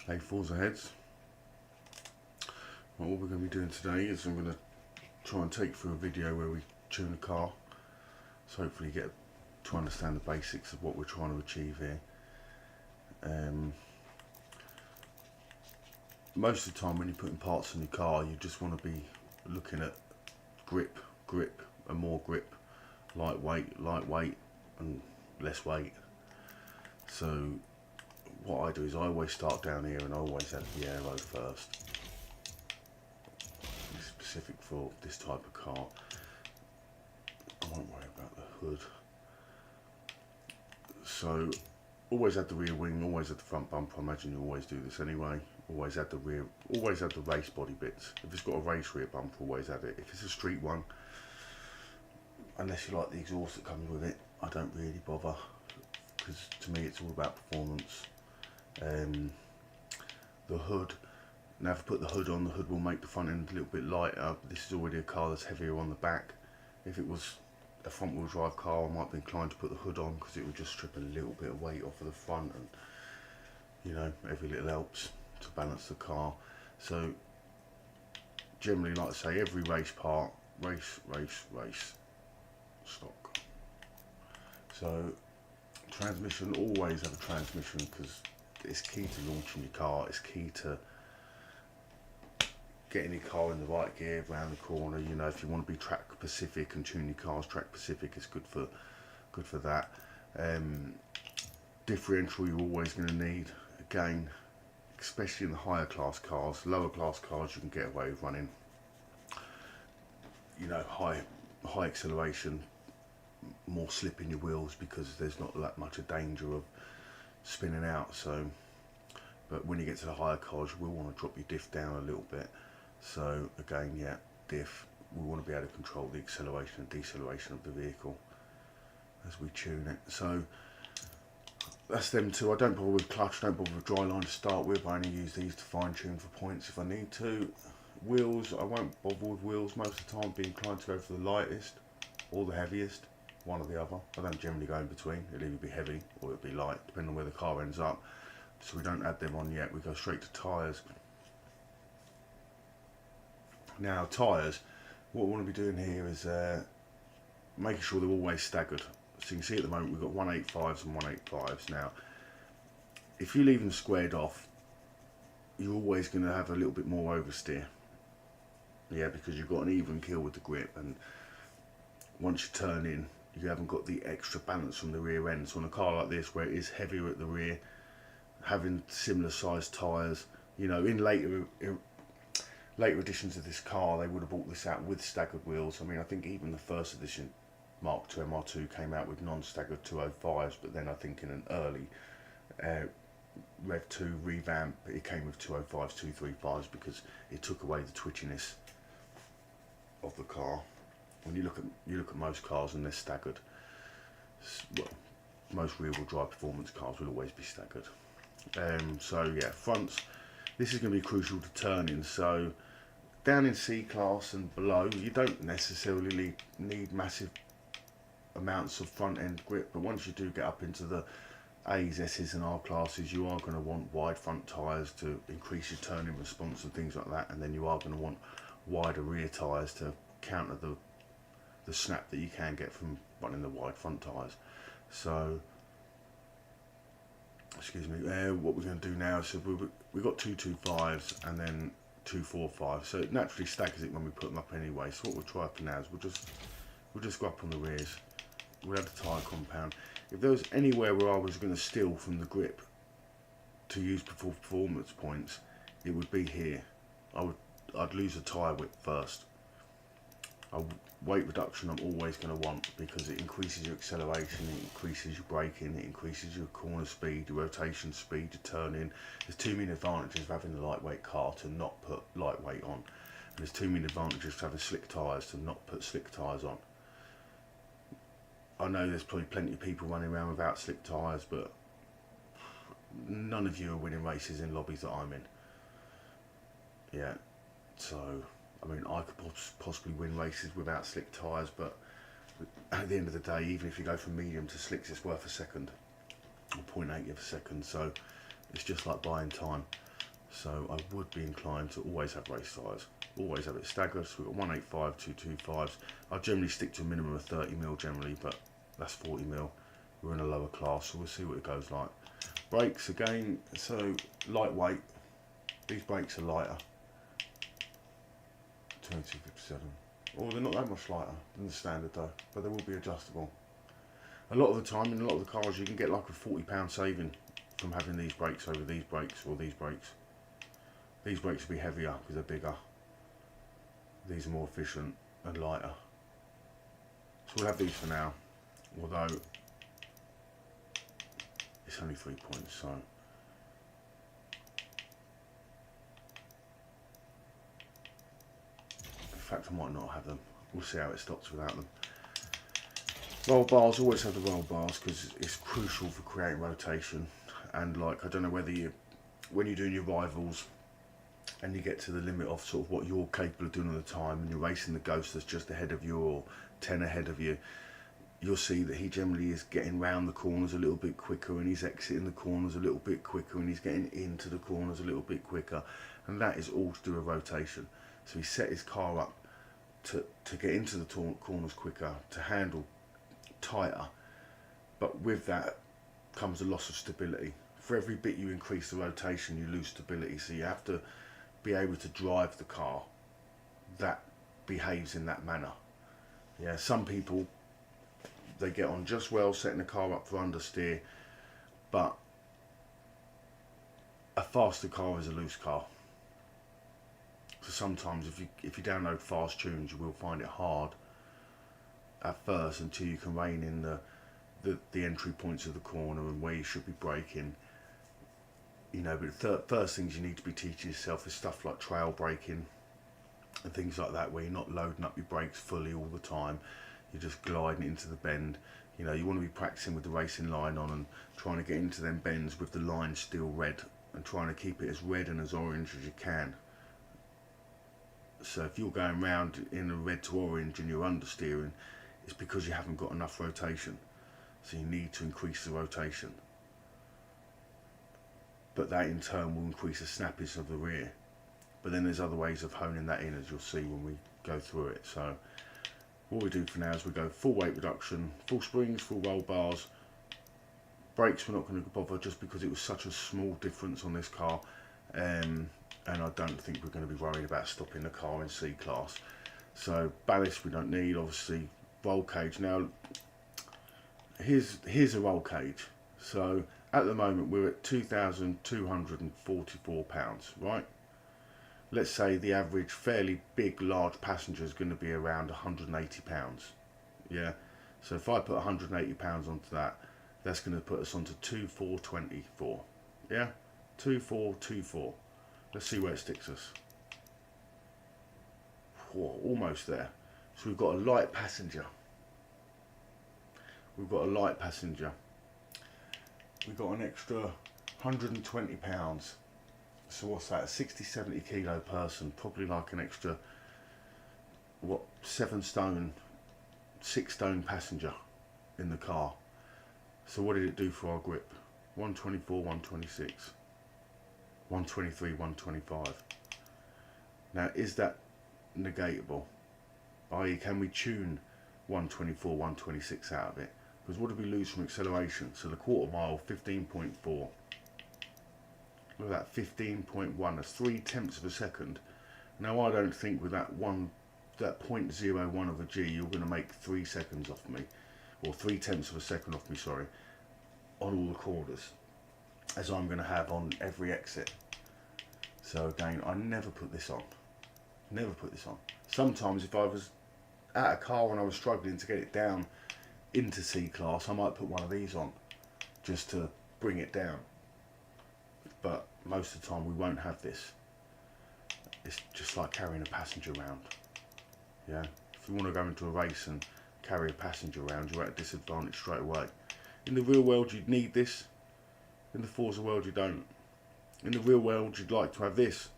Hey Forza heads, well, what we're going to be doing today is I'm going to try and take through a video where we tune a car, so hopefully get to understand the basics of what we're trying to achieve here. Most of the time when you're putting parts in your car, you just want to be looking at grip and more grip, lightweight and less weight. So what I do is I always start down here and I always add the aero first. It's specific for this type of car. I won't worry about the hood. So always add the rear wing, always add the front bumper. I imagine you always do this anyway. Always add the rear, always add the race body bits. If it's got a race rear bumper, always add it. If it's a street one, unless you like the exhaust that comes with it, I don't really bother, because to me it's all about performance. The hood, now if I put the hood on, the hood will make the front end a little bit lighter. This is already a car that's heavier on the back. If it was a front wheel drive car, I might be inclined to put the hood on, because it would just strip a little bit of weight off of the front, and you know, every little helps to balance the car. So generally, like I say, every race part, race, stock. So transmission, always have a transmission, because it's key to launching your car. It's key to getting your car in the right gear around the corner. You know, if you want to be track specific and tune your cars track specific, it's good for that. Differential you're always going to need, again, especially in the higher class cars. Lower class cars you can get away with running, you know, high acceleration, more slip in your wheels, because there's not that much of danger of spinning out. So, but when you get to the higher cars, you will want to drop your diff down a little bit. So again, yeah, diff, we want to be able to control the acceleration and deceleration of the vehicle as we tune it. So that's them two. I don't bother with clutch, don't bother with dry line to start with. I only use these to fine tune for points if I need to. Wheels, I won't bother with wheels most of the time. Be inclined to go for the lightest or the heaviest, one or the other. I don't generally go in between. It'll either be heavy or it'll be light, depending on where the car ends up. So we don't add them on yet. We go straight to tyres. Now tyres, what we want to be doing here is making sure they're always staggered. So you can see at the moment we've got 185s and 185s. Now if you leave them squared off, you're always going to have a little bit more oversteer. Yeah, because you've got an even keel with the grip, and once you turn in, you haven't got the extra balance from the rear end. So on a car like this, where it is heavier at the rear, having similar sized tyres, you know, in later editions of this car, they would have brought this out with staggered wheels. I mean, I think even the first edition Mark II MR2 came out with non-staggered 205s, but then I think in an early Rev 2 revamp, it came with 205s, 235s, because it took away the twitchiness of the car. When you look at most cars and they're staggered, well, most rear-wheel drive performance cars will always be staggered. So yeah, fronts. This is going to be crucial to turning. So down in C class and below, you don't necessarily need massive amounts of front end grip, but once you do get up into the A's, S's and R classes, you are going to want wide front tyres to increase your turning response and things like that, and then you are going to want wider rear tyres to counter the snap that you can get from running the wide front tyres. So excuse me, what we're going to do now is we've got 225s and then 245s, so it naturally staggers it when we put them up anyway. So what we'll try for now is we'll just go up on the rears. We'll add the tyre compound. If there was anywhere where I was going to steal from the grip to use for performance points, it would be here. I'd lose the tyre width first. Weight reduction I'm always going to want, because it increases your acceleration, it increases your braking, it increases your corner speed, your rotation speed, your turning. There's too many advantages of having a lightweight car to not put lightweight on, and there's too many advantages of having slick tyres to not put slick tyres on. I know there's probably plenty of people running around without slick tyres, but none of you are winning races in lobbies that I'm in. Yeah, so I mean, I could possibly win races without slick tyres, but at the end of the day, even if you go from medium to slicks, it's worth a second, or 0.8 of a second. So it's just like buying time. So I would be inclined to always have race tyres. Always have it staggered. So we've got 185, 225s. I generally stick to a minimum of 30mm generally, but that's 40mm. We're in a lower class, so we'll see what it goes like. Brakes again, so lightweight. These brakes are lighter. 2257. Oh, they're not that much lighter than the standard though, but they will be adjustable. A lot of the time in a lot of the cars you can get like a £40 saving from having these brakes over these brakes or these brakes. These brakes will be heavier because they're bigger. These are more efficient and lighter. So we'll have these for now, although it's only 3 points, so in fact I might not have them. We'll see how it stops without them. Roll bars, always have the roll bars because it's crucial for creating rotation. And like, I don't know whether you, when you're doing your rivals and you get to the limit of sort of what you're capable of doing at the time and you're racing the ghost that's just ahead of you or 10 ahead of you, you'll see that he generally is getting round the corners a little bit quicker and he's exiting the corners a little bit quicker and he's getting into the corners a little bit quicker, and that is all to do with rotation. So he set his car up to get into the corners quicker, to handle tighter, but with that comes a loss of stability. For every bit you increase the rotation you lose stability, so you have to be able to drive the car that behaves in that manner. Yeah, some people, they get on just well setting the car up for understeer, but a faster car is a loose car. So sometimes if you download fast tunes, you will find it hard at first until you can rein in the entry points of the corner and where you should be braking. You know, but the first things you need to be teaching yourself is stuff like trail braking and things like that, where you're not loading up your brakes fully all the time. You're just gliding into the bend. You know, you want to be practicing with the racing line on and trying to get into them bends with the line still red and trying to keep it as red and as orange as you can. So if you're going round in a red to orange and you're understeering, it's because you haven't got enough rotation. So you need to increase the rotation. But that in turn will increase the snappiness of the rear. But then there's other ways of honing that in, as you'll see when we go through it. So what we do for now is we go full weight reduction, full springs, full roll bars. Brakes we're not going to bother just because it was such a small difference on this car. And I don't think we're going to be worried about stopping the car in C class. So ballast we don't need, obviously. Roll cage. Now here's a roll cage. So at the moment we're at 2,244 pounds, right? Let's say the average fairly big large passenger is going to be around 180 pounds. Yeah, so if I put 180 pounds onto that, that's going to put us onto 2,424. Yeah, 2,424. Let's see where it sticks us. Whoa, almost there. So we've got a light passenger. We've got an extra 120 pounds. So what's that? A 60-70 kilo person, probably like an extra, what, 7 stone, 6 stone passenger in the car. So what did it do for our grip? 124, 126, 123, 125. Now, is that negatable? I.e., can we tune 124, 126 out of it? Because what did we lose from acceleration? So the quarter mile, 15.4. Look at that, 15.1. That's 3/10 of a second. Now I don't think with that 0.01 of a G you're going to make 3 seconds off me, or 3/10 of a second off me, sorry, on all the corners, as I'm going to have on every exit. So again, I never put this on. Never put this on. Sometimes if I was at a car and I was struggling to get it down into C class, I might put one of these on just to bring it down. But most of the time we won't have this. It's just like carrying a passenger around. Yeah, if you want to go into a race and carry a passenger around, you're at a disadvantage straight away. In the real world you'd need this. In the Forza world you don't. In the real world you'd like to have this,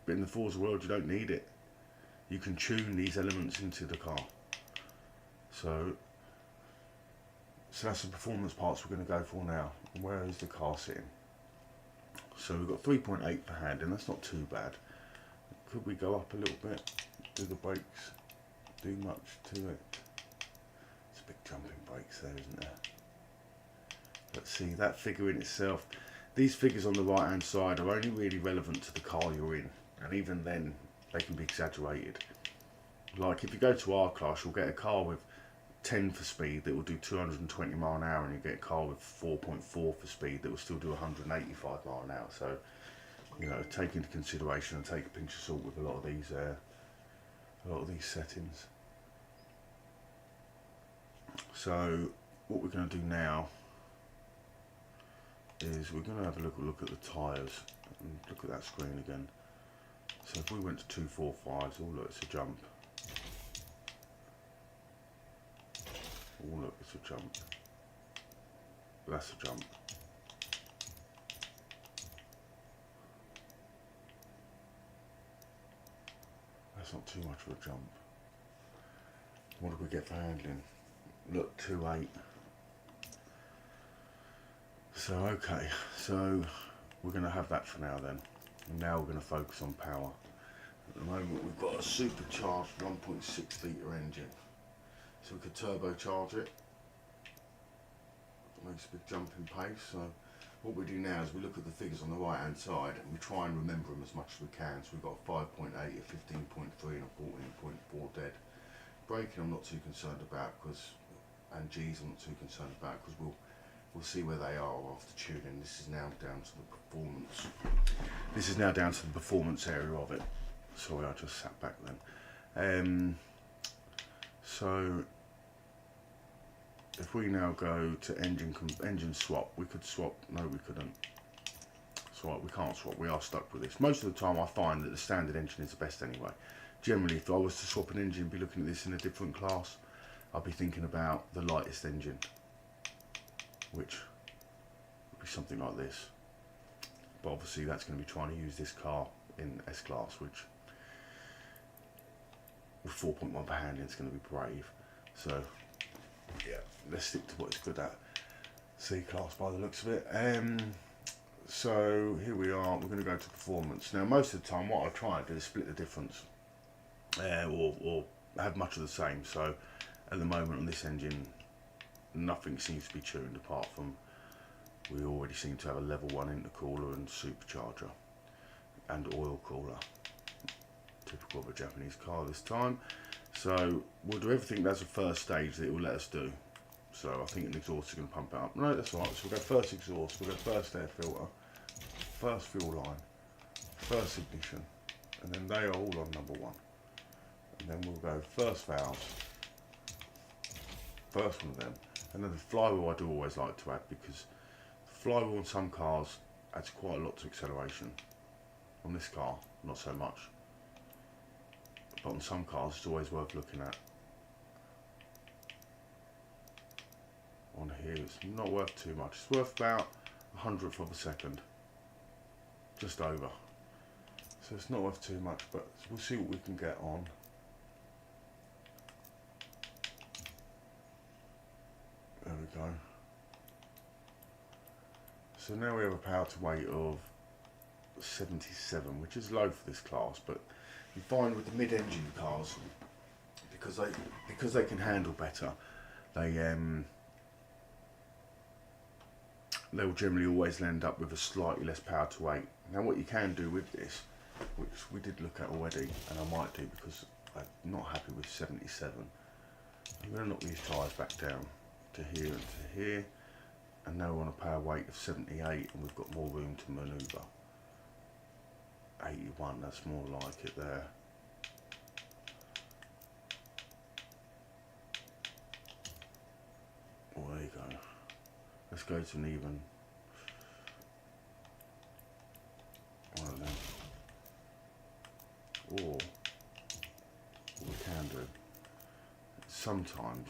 but in the Forza world you don't need it. You can tune these elements into the car. So that's the performance parts we're going to go for now. Where is the car sitting? So we've got 3.8 for handling, that's not too bad. Could we go up a little bit? Do the brakes do much to it? It's a big jumping brakes there, isn't there? Let's see, that figure in itself, these figures on the right hand side are only really relevant to the car you're in, and even then they can be exaggerated. Like if you go to R class, you'll get a car with 10 for speed that will do 220 mile an hour, and you get a car with 4.4 for speed that will still do 185 mile an hour. So, you know, take into consideration and take a pinch of salt with a lot of these settings. So what we're going to do now is we're going to have a look at the tyres and look at that screen again. So if we went to 245s, oh look, it's a jump. Oh look, it's a jump. That's a jump. That's not too much of a jump. What did we get for handling? Look, 2.8. So okay, so we're going to have that for now then. And now we're going to focus on power. At the moment we've got a supercharged 1.6 litre engine. So we could turbocharge it. It makes a big jump in pace. So what we do now is we look at the figures on the right hand side and we try and remember them as much as we can. So we've got a 5.8, a 15.3 and a 14.4 dead. Braking I'm not too concerned about, and G's I'm not too concerned about, because we'll see where they are after tuning. This is now down to the performance. This is now down to the performance area of it. Sorry, I just sat back then. So if we now go to engine swap, we could swap. No, we couldn't. So we can't swap. We are stuck with this. Most of the time, I find that the standard engine is the best anyway. Generally, if I was to swap an engine, be looking at this in a different class, I'd be thinking about the lightest engine, which would be something like this. But obviously, that's going to be trying to use this car in S class, which with 4.1 for handling is going to be brave. So yeah, let's stick to what it's good at. C class by the looks of it. So here we are. We're going to go to performance. Now, most of the time, what I try and do is split the difference, or have much of the same. So at the moment on this engine, nothing seems to be tuned apart from we already seem to have a level 1 intercooler and supercharger and oil cooler. Typical of a Japanese car this time. So we'll do everything that's the first stage that it will let us do. So I think an exhaust is going to pump it up. No, that's alright. So we'll go first exhaust, we'll go first air filter, first fuel line, first ignition, and then they are all on number 1. And then we'll go first valves, first one of them, and then the flywheel I do always like to add, because the flywheel in some cars adds quite a lot to acceleration. On this car, not so much. But on some cars it's always worth looking at. On here it's not worth too much. It's worth about 100th of a second. Just over. So it's not worth too much, but we'll see what we can get on. There we go. So now we have a power to weight of 77, which is low for this class, but you find with the mid-engine cars, because they can handle better, they'll generally always end up with a slightly less power to weight. Now what you can do with this, which we did look at already, and I might do because I'm not happy with 77, I'm going to knock these tyres back down to here and to here, and now we're on a power weight of 78 and we've got more room to manoeuvre. 81, that's more like it there. Oh, there you go. Let's go to an even one of them. Or what we can do, sometimes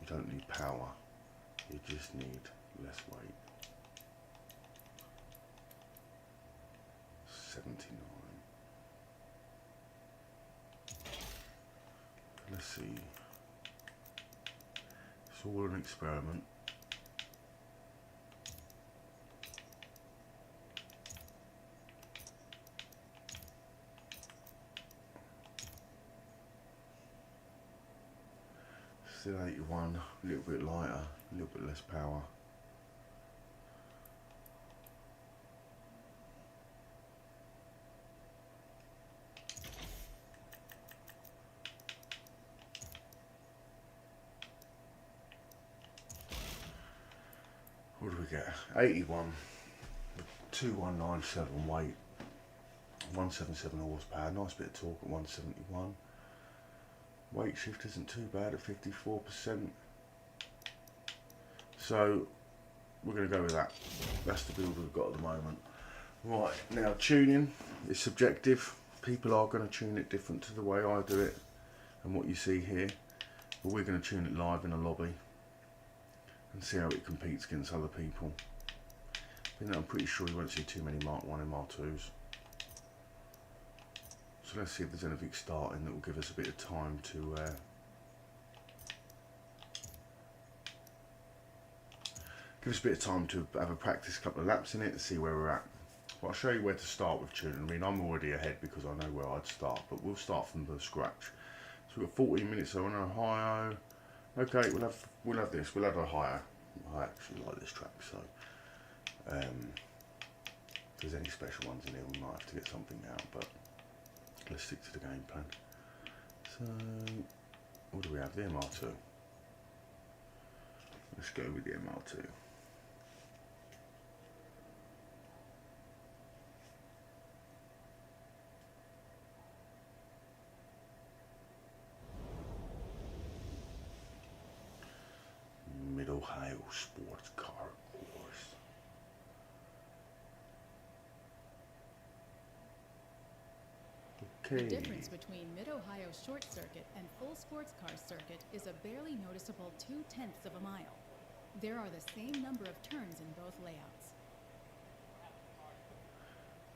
you don't need power, you just need less weight. 79. Let's see. It's all an experiment. Still 81, a little bit lighter, a little bit less power. What do we get? 81, 2197 weight, 177 horsepower, nice bit of torque at 171. Weight shift isn't too bad at 54%. So we're going to go with that. That's the build we've got at the moment. Right, now tuning is subjective. People are going to tune it different to the way I do it and what you see here. But we're going to tune it live in a lobby and see how it competes against other people. But I'm pretty sure you won't see too many Mark 1 and Mark 2s. So let's see if there's anything starting that will give us a bit of time to have a practice couple of laps in it and see where we're at. But I'll show you where to start with tuning. I mean, I'm already ahead because I know where I'd start, but we'll start from the scratch. So we've got 14 minutes on Ohio. Okay, we'll have this. We'll have Ohio. I actually like this track, so if there's any special ones in here, we might have to get something out, but let's stick to the game plan. So, what do we have? The MR2. Let's go with the MR2. Mid-Ohio sports car course. The difference between Mid-Ohio Short Circuit and full sports car circuit is a barely noticeable 0.2 of a mile. There are the same number of turns in both layouts.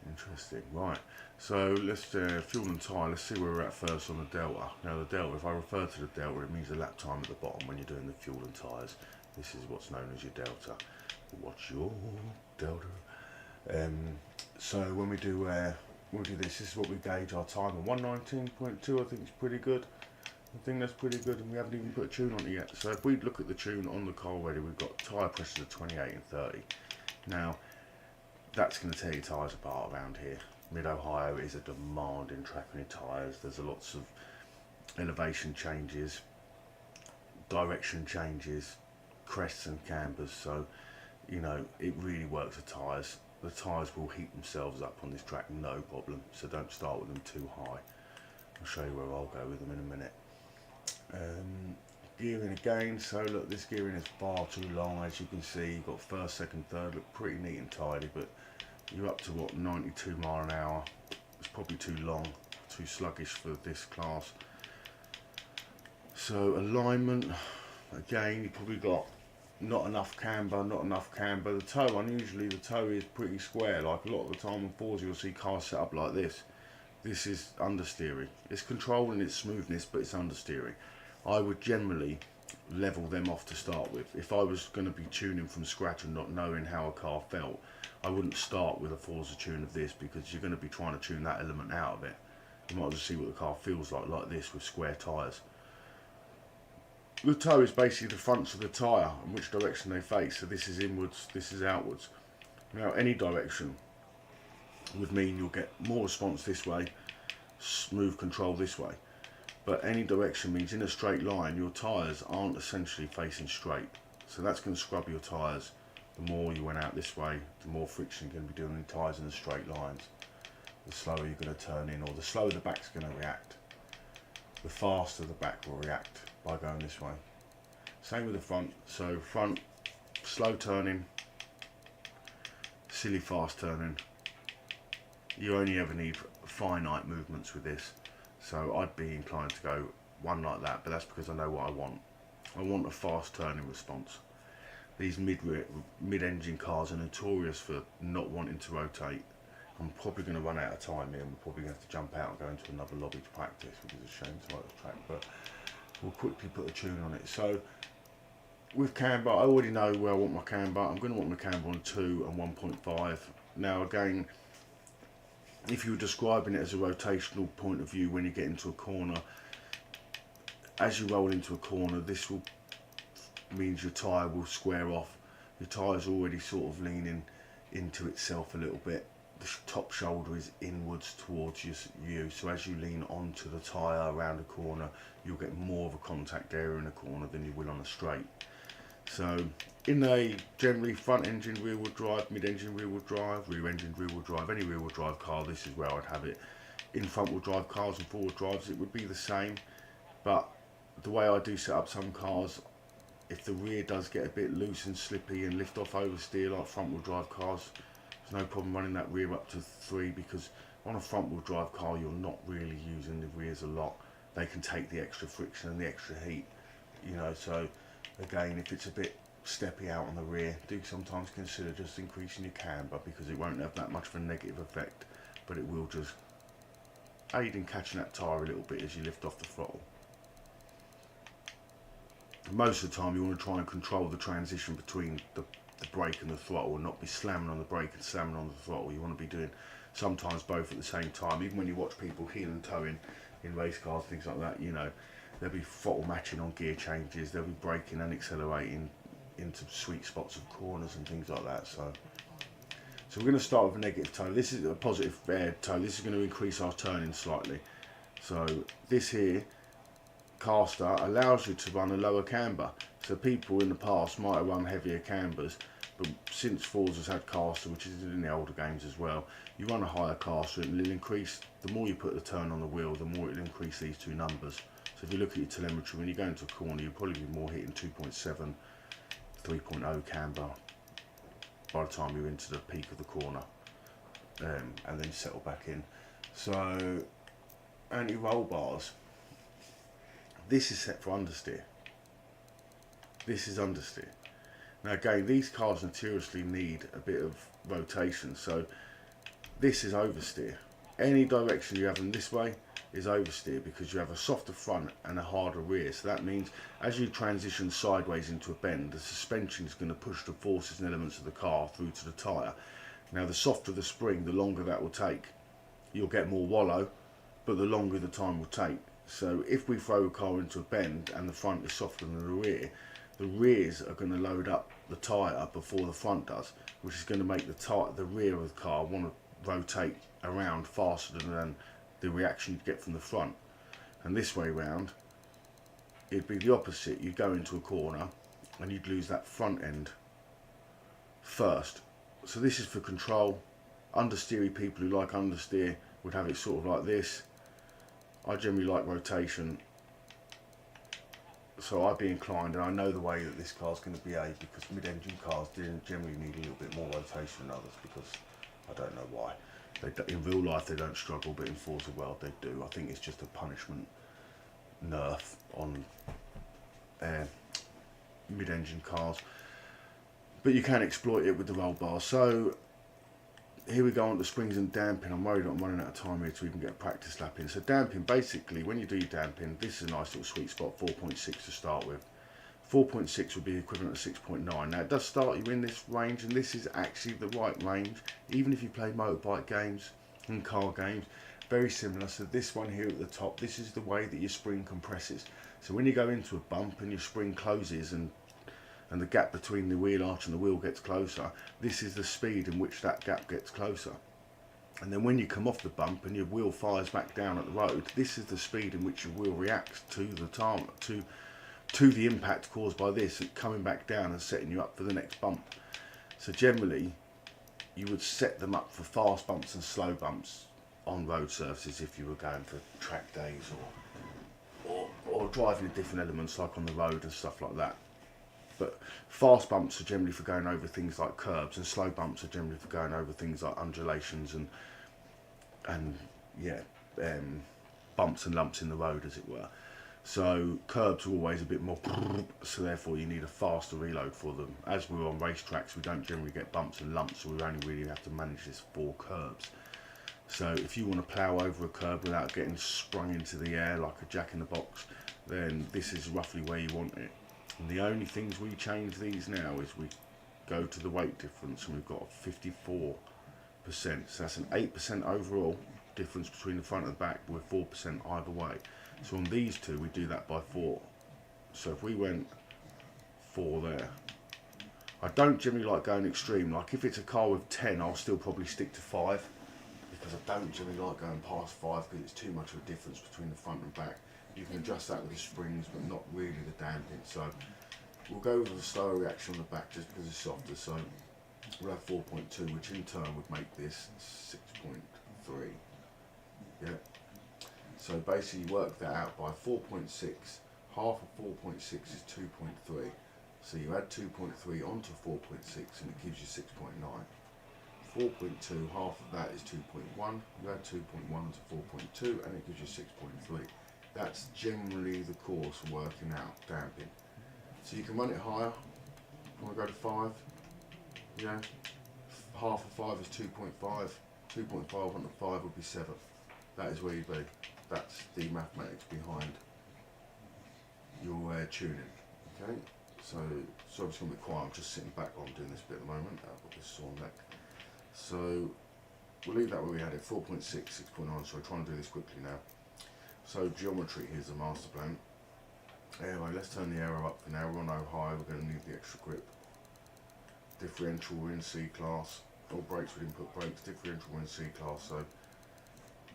Interesting, right. So let's fuel and tyre. Let's see where we're at first on the Delta. Now the Delta, if I refer to the Delta, it means the lap time at the bottom when you're doing the fuel and tyres. This is what's known as your Delta. What's your Delta? So when we do this is what we gauge our time at 119.2. I think it's pretty good. I think that's pretty good, and we haven't even put a tune on it yet. So if we look at the tune on the car already, we've got tyre pressures of 28 and 30. Now that's going to tear your tyres apart around here. Mid-Ohio is a demanding track on your tyres. There's lots of elevation changes, direction changes, crests and cambers, so you know it really works the tyres. The tyres will heat themselves up on this track, no problem, so don't start with them too high. I'll show you where I'll go with them in a minute. Gearing again, so look, this gearing is far too long. As you can see, you've got first, second, third, look pretty neat and tidy, but you're up to what, 92 mile an hour. It's probably too long, too sluggish for this class. So alignment, again, you've probably got not enough camber. The toe, unusually the toe is pretty square. Like a lot of the time on Forza you'll see cars set up like this. This is understeering. It's controlling its smoothness, but it's understeering. I would generally level them off to start with. If I was going to be tuning from scratch and not knowing how a car felt, I wouldn't start with a Forza tune of this, because you're going to be trying to tune that element out of it. You might as well see what the car feels like this with square tyres. The toe is basically the fronts of the tyre and which direction they face. So this is inwards, this is outwards. Now any direction would mean you'll get more response this way, smooth control this way. But any direction means in a straight line your tyres aren't essentially facing straight. So that's going to scrub your tyres. The more you went out this way, the more friction you're going to be doing in tyres in the straight lines. The slower you're going to turn in, or the slower the back's going to react. The faster the back will react by going this way. Same with the front. So front, slow turning, silly fast turning. You only ever need finite movements with this. So I'd be inclined to go one like that, but that's because I know what I want. I want a fast turning response. These mid-engine cars are notorious for not wanting to rotate. I'm probably going to run out of time here, and we're probably going to have to jump out and go into another lobby to practice, which is a shame to like the track, but we'll quickly put a tune on it. So with camber, I already know where I want my camber. I'm going to want my camber on 2 and 1.5. Now again, if you were describing it as a rotational point of view when you get into a corner, as you roll into a corner, this will means your tyre will square off. Your tyre's already sort of leaning into itself a little bit. The top shoulder is inwards towards you, so as you lean onto the tyre around a corner, you'll get more of a contact area in a corner than you will on a straight. So in a generally front engine rear wheel drive, mid engine rear wheel drive, rear engine rear wheel drive, any rear wheel drive car, this is where I'd have it. In front wheel drive cars and forward drives it would be the same, but the way I do set up some cars, if the rear does get a bit loose and slippy and lift off oversteer like front wheel drive cars, there's no problem running that rear up to 3, because on a front wheel drive car you're not really using the rears a lot. They can take the extra friction and the extra heat, you know, so again, if it's a bit steppy out on the rear, do sometimes consider just increasing your camber, because it won't have that much of a negative effect, but it will just aid in catching that tyre a little bit as you lift off the throttle. Most of the time you want to try and control the transition between the brake and the throttle, and not be slamming on the brake and slamming on the throttle. You want to be doing sometimes both at the same time. Even when you watch people heel and toeing in race cars, things like that, you know, they'll be throttle matching on gear changes, they'll be braking and accelerating into sweet spots of corners and things like that. So we're going to start with a negative toe. This is a positive toe. This is going to increase our turning slightly. So this here caster allows you to run a lower camber. So people in the past might have run heavier cambers, but since Forza's had caster, which is in the older games as well, you run a higher caster and it'll increase, the more you put the turn on the wheel, the more it'll increase these two numbers. So if you look at your telemetry, when you go into a corner, you'll probably be more hitting 2.7, 3.0 camber by the time you're into the peak of the corner, and then settle back in. So anti-roll bars, this is set for understeer. This is understeer. Now again, these cars notoriously need a bit of rotation, so this is oversteer. Any direction you have them this way is oversteer, because you have a softer front and a harder rear. So that means as you transition sideways into a bend, the suspension is going to push the forces and elements of the car through to the tyre. Now the softer the spring, the longer that will take. You'll get more wallow, but the longer the time will take. So if we throw a car into a bend and the front is softer than the rears are going to load up the tyre before the front does, which is going to make the rear of the car want to rotate around faster than the reaction you'd get from the front. And this way round, it'd be the opposite. You'd go into a corner and you'd lose that front end first. So this is for control. Understeery people who like understeer would have it sort of like this. I generally like rotation, so I'd be inclined, and I know the way that this car's going to behave, because mid-engine cars generally need a little bit more rotation than others, because I don't know why. In real life they don't struggle, but in Forza world they do. I think it's just a punishment nerf on mid-engine cars, but you can exploit it with the roll bar. So here we go on to springs and damping. I'm worried I'm running out of time here to even get a practice lap in. So damping, basically when you do your damping, this is a nice little sweet spot, 4.6 to start with. 4.6 would be equivalent to 6.9. Now it does start you in this range, and this is actually the right range, even if you play motorbike games and car games, very similar. So this one here at the top, this is the way that your spring compresses. So when you go into a bump and your spring closes and the gap between the wheel arch and the wheel gets closer, this is the speed in which that gap gets closer. And then when you come off the bump and your wheel fires back down at the road, this is the speed in which your wheel reacts to the tarmac, to the impact caused by this, coming back down and setting you up for the next bump. So generally you would set them up for fast bumps and slow bumps on road surfaces if you were going for track days or driving in different elements like on the road and stuff like that. But fast bumps are generally for going over things like curbs, and slow bumps are generally for going over things like undulations and bumps and lumps in the road, as it were. So curbs are always a bit more, so therefore you need a faster reload for them. As we're on racetracks, we don't generally get bumps and lumps, so we only really have to manage this for curbs. So if you want to plough over a curb without getting sprung into the air like a jack-in-the-box, then this is roughly where you want it. And the only things we change these now is we go to the weight difference, and we've got 54%. So that's an 8% overall difference between the front and the back, with 4% either way. So on these two we do that by 4. So if we went 4 there, I don't generally like going extreme. Like if it's a car with 10, I'll still probably stick to 5, because I don't generally like going past 5 because it's too much of a difference between the front and back. You can adjust that with the springs, but not really the damping. So we'll go with a slower reaction on the back just because it's softer. So we'll have 4.2, which in turn would make this 6.3. Yeah. So basically you work that out by 4.6. Half of 4.6 is 2.3. So you add 2.3 onto 4.6 and it gives you 6.9. 4.2, half of that is 2.1. You add 2.1 to 4.2 and it gives you 6.3. That's generally the course for working out damping. So you can run it higher. If you want to go to 5, yeah, half of 5 is 2.5. 2.5 onto 5 would be 7. That is where you'd be. That's the mathematics behind your tuning. Okay, so it's going to be quiet. I'm just sitting back while I'm doing this bit at the moment. I've got this sore neck. So we'll leave that where we had it, 4.6, 6.9, so we're trying to do this quickly now. So geometry, here's the master plan. Anyway, let's turn the aero up for now. We're on O high, we're going to need the extra grip. Differential, we're in C class. All brakes with input brakes, differential, we're in C class, so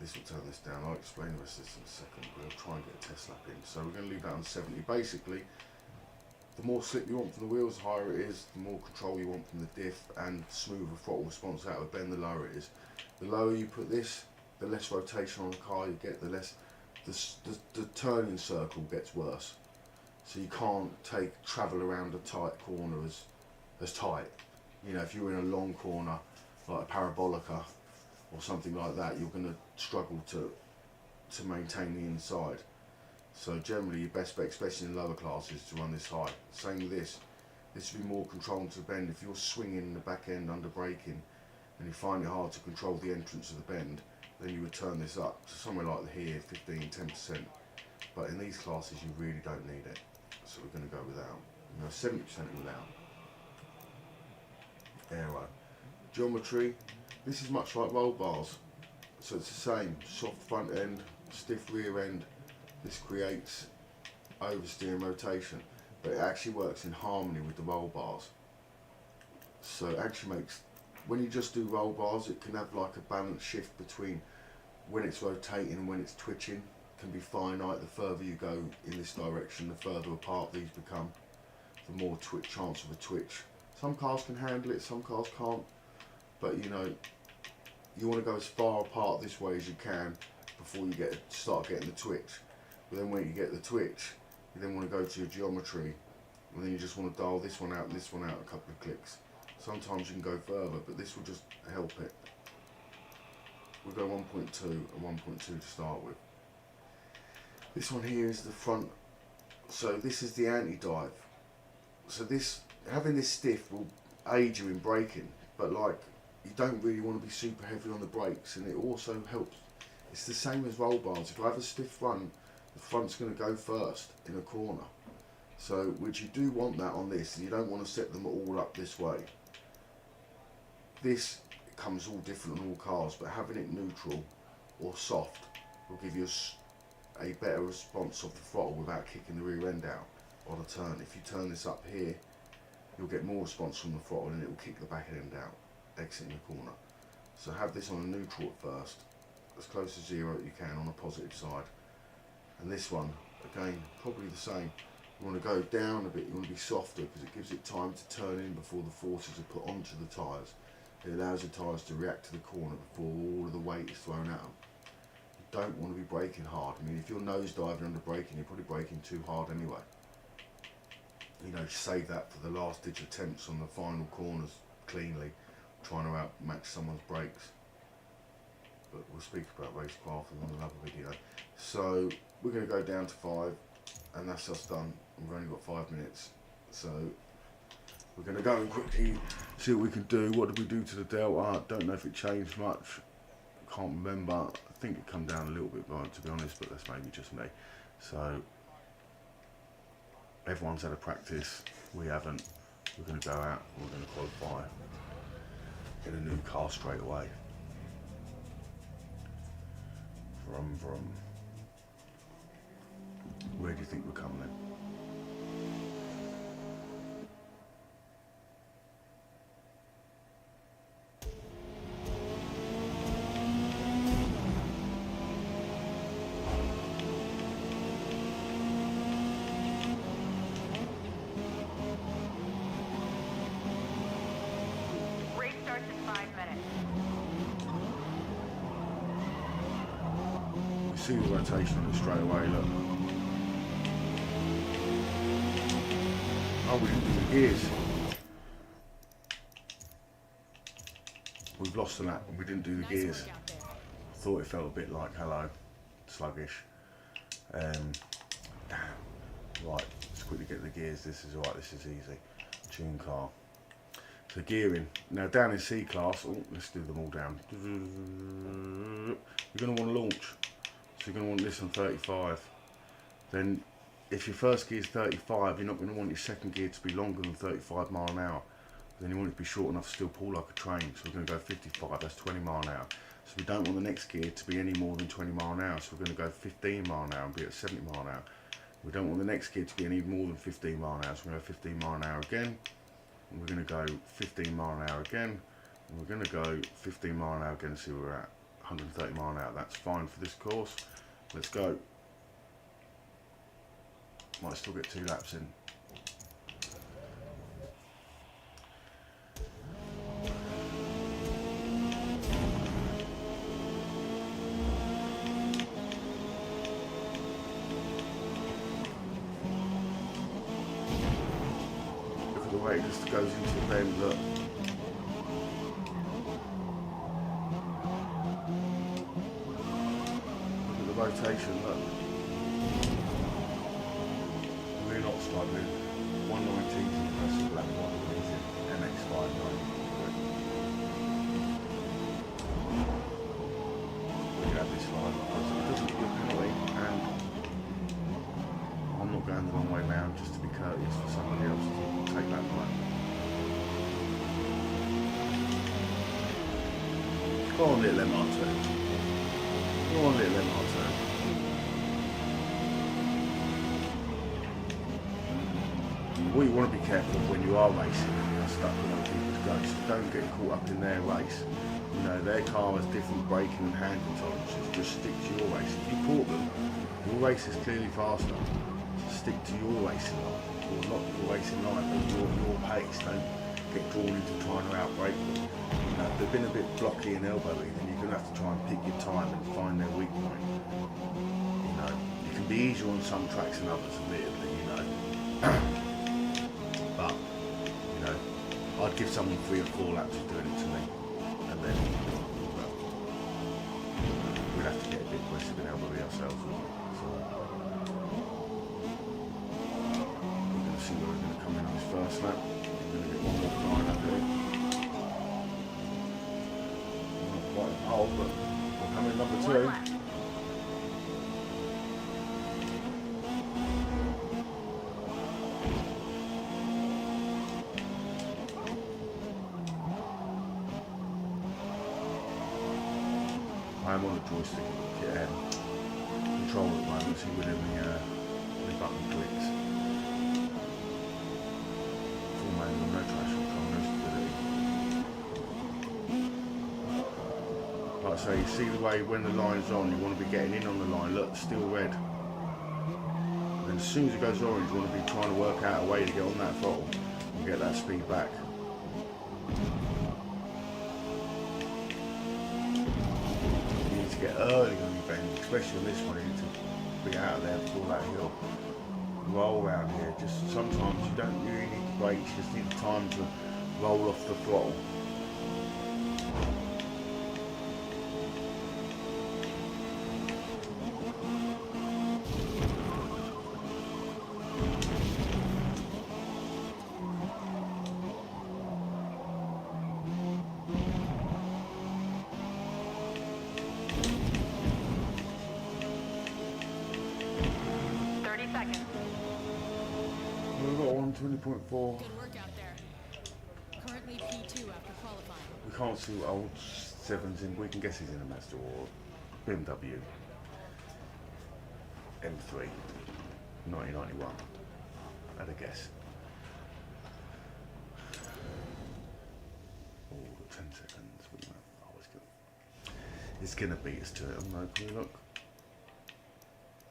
this will turn this down. I'll explain the rest of this in a second. We'll try and get a test lap in. So we're going to leave that on 70. Basically, the more slip you want from the wheels, the higher it is, the more control you want from the diff, and smoother throttle response out of a bend, the lower it is. The lower you put this, the less rotation on the car you get, the less the turning circle gets worse. So you can't travel around a tight corner as tight. You know, if you're in a long corner like a parabolica or something like that, you're going to struggle to maintain the inside. So generally your best bet, especially in lower classes, to run this high. Same with this. This will be more controlled to the bend. If you're swinging in the back end under braking and you find it hard to control the entrance of the bend, then you would turn this up to somewhere like here, 15, 10%. But in these classes you really don't need it. So we're going to go without. You know, 70% without. Aero. Geometry. This is much like roll bars. So it's the same. Soft front end, stiff rear end. This creates oversteer and rotation, but it actually works in harmony with the roll bars. So it actually makes, when you just do roll bars, it can have like a balance shift between when it's rotating and when it's twitching. It can be finite. The further you go in this direction, the further apart these become, the more chance of a twitch. Some cars can handle it, some cars can't, but you know, you want to go as far apart this way as you can before you start getting the twitch. But then when you get the twitch, you then want to go to your geometry, and then you just want to dial this one out and this one out a couple of clicks. Sometimes you can go further, but this will just help it. We'll go 1.2 and 1.2 to start with. This one here is the front, so this is the anti-dive. So this, having this stiff will aid you in braking, but like, you don't really want to be super heavy on the brakes, and it also helps. It's the same as roll bars. If I have a stiff front, the front's going to go first in a corner. So, which you do want that on this, and you don't want to set them all up this way. This comes all different on all cars, but having it neutral or soft will give you a better response of the throttle without kicking the rear end out on a turn. If you turn this up here, you'll get more response from the throttle and it will kick the back end out, exiting the corner. So have this on a neutral at first, as close to 0 as you can on the positive side. And this one, again, probably the same. You want to go down a bit, you want to be softer because it gives it time to turn in before the forces are put onto the tyres. It allows the tyres to react to the corner before all of the weight is thrown at them. You don't want to be braking hard. I mean, if you're nose diving under braking, you're probably braking too hard anyway. You know, save that for the last ditch attempts on the final corners cleanly, trying to outmatch someone's brakes. But we'll speak about racecraft in another video. So we're going to go down to 5, and that's us done. We've only got 5 minutes, so we're going to go and quickly see what we can do. What did we do to the Delta? Don't know if it changed much. Can't remember. I think it come down a little bit, to be honest, but that's maybe just me. So everyone's had a practice. We haven't. We're going to go out. We're going to qualify in a new car straight away. Vroom vroom. Where do you think we're coming then? Race starts in 5 minutes. You see the rotation on it straight away, look. Oh, we didn't do the gears. We've lost the lap and we didn't do the Nice gears. work out there. Thought it felt a bit like hello, sluggish. Damn. Right, let's quickly get the gears. This is alright, this is easy. Tune car. So gearing. Now down in C class, oh, let's do them all down. You're going to want to launch. So you're going to want this on 35. Then if your first gear is 35, you're not going to want your second gear to be longer than 35 mile an hour. Then you want it to be short enough to still pull like a train. So we're going to go 55, that's 20 mile an hour. So we don't want the next gear to be any more than 20 mile an hour. So we're going to go 15 mile an hour and be at 70 mile an hour. We don't want the next gear to be any more than 15 mile an hour. So we're going to go 15 mile an hour again. And we're going to go 15 mile an hour again. And we're going to go 15 mile an hour again. So we're at 130 mile an hour. That's fine for this course. Let's go. Might still get 2 laps in. Look at the way it just goes into the bend, look. Look at the rotation, look. We're not struggling. 119 is impressive lap, 120 MX5 We can have this line because it doesn't give you a penalty, and I'm not going the long way round just to be courteous for somebody else to take that line. Go on, little MR2. Go on, little MR2. What you want to be careful of when you are racing and you're stuck with other people's goats, don't get caught up in their race. You know, their car has different braking and handling tolerances. Just stick to your race. If you caught them, your race is clearly faster. Stick to your racing line, or not your racing line, but your pace. Don't get drawn into trying to outbrake them. You know, if they've been a bit blocky and elbowy, then you're going to have to try and pick your time and find their weak point. You know, you can be easier on some tracks than others, admittedly, you know. But, you know, I'd give someone 3 or 4 laps of doing it to me, and then, well, we'd have to get a bit aggressive and elbowy ourselves. So, we're going to see where we're going to come in on this first lap. We're going to get one more flying up here. Not quite a pole, but we'll come in number 2. I'm on the joystick control at the moment, so within the button clicks. Full manual, no traction control, no stability. Like I say, you see the way when the line's on, you want to be getting in on the line, look, still red. And then as soon as it goes orange, you want to be trying to work out a way to get on that throttle and get that speed back. Get early on your bend, especially on this one, you need to be out there before that hill. Roll around here, just sometimes you don't really need to brake, you just need time to roll off the throttle. We've got 120.4. Good work out there. Currently P2 after qualifying. We can't see what old 7's in. We can guess he's in a Mazda or BMW M3. 1991. Had a guess. Oh, 10 seconds. Oh, it's gonna beat us to it. Oh no, can we look?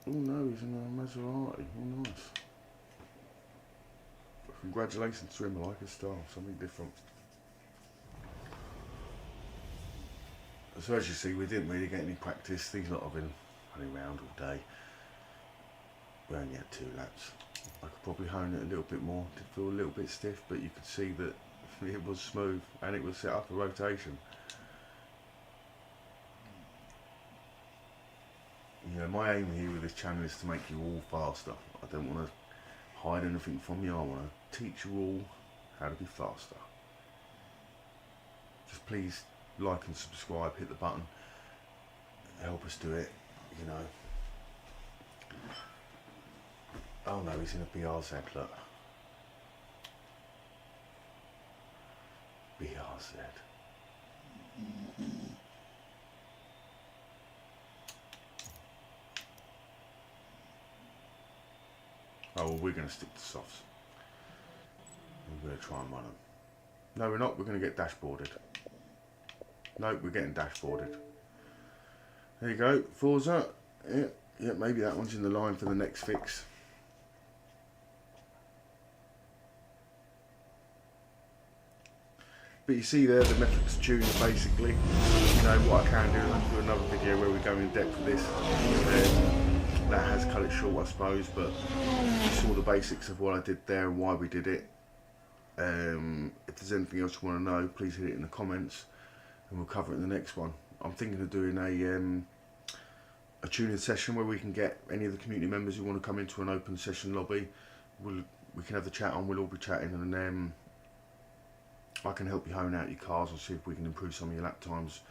Oh no, he's in a Maserati. Oh nice. Congratulations to him, I like his style, something different. So as you see, we didn't really get any practice. These lot have been running around all day. We only had 2 laps. I could probably hone it a little bit more. Did feel a little bit stiff, but you could see that it was smooth and it was set up for rotation. You know, my aim here with this channel is to make you all faster. I don't want to hide anything from you. I want to teach you all how to be faster. Just please like and subscribe, hit the button, help us do it, you know. Oh no, he's in a BRZ, look. BRZ. Oh, well, we're going to stick to softs. We're going to try and run them. No, we're not. We're going to get dashboarded. No, we're getting dashboarded. There you go. Forza. Yeah, maybe that one's in the line for the next fix. But you see there, the methods tuned basically. You know, what I can do is I can do another video where we go in depth with this. That has cut it short, I suppose, but you saw the basics of what I did there and why we did it. If there's anything else you want to know, please hit it in the comments and we'll cover it in the next one. I'm thinking of doing a tuning session where we can get any of the community members who want to come into an open session lobby. We can have the chat on, we'll all be chatting, and I can help you hone out your cars and see if we can improve some of your lap times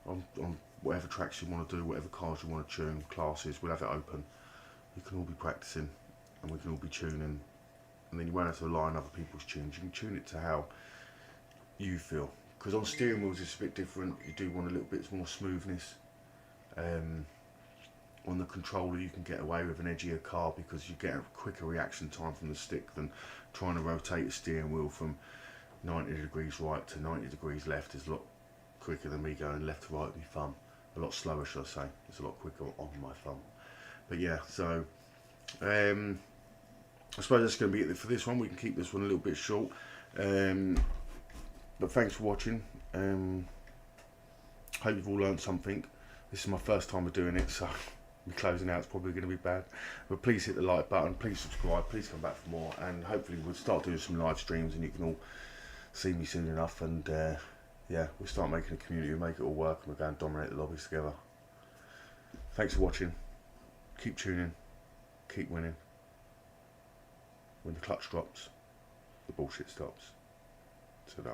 on whatever tracks you want to do, whatever cars you want to tune, classes. We'll have it open. You can all be practicing and we can all be tuning, and then you won't have to rely on other people's tunes. You can tune it to how you feel, because on steering wheels it's a bit different. You do want a little bit more smoothness. On the controller you can get away with an edgier car because you get a quicker reaction time from the stick than trying to rotate a steering wheel from 90 degrees right to 90 degrees left. Is a lot quicker than me going left to right with my thumb. A lot slower, should I say. It's a lot quicker on my thumb. But yeah, so I suppose that's going to be it for this one. We can keep this one a little bit short. But thanks for watching. Hope you've all learned something. This is my first time of doing it, so me closing out is probably going to be bad. But please hit the like button, please subscribe, please come back for more, and hopefully we'll start doing some live streams and you can all see me soon enough, and yeah, we'll start making a community, we'll make it all work, and we'll go and dominate the lobbies together. Thanks for watching. Keep tuning, keep winning. When the clutch drops, the bullshit stops. Ta-da.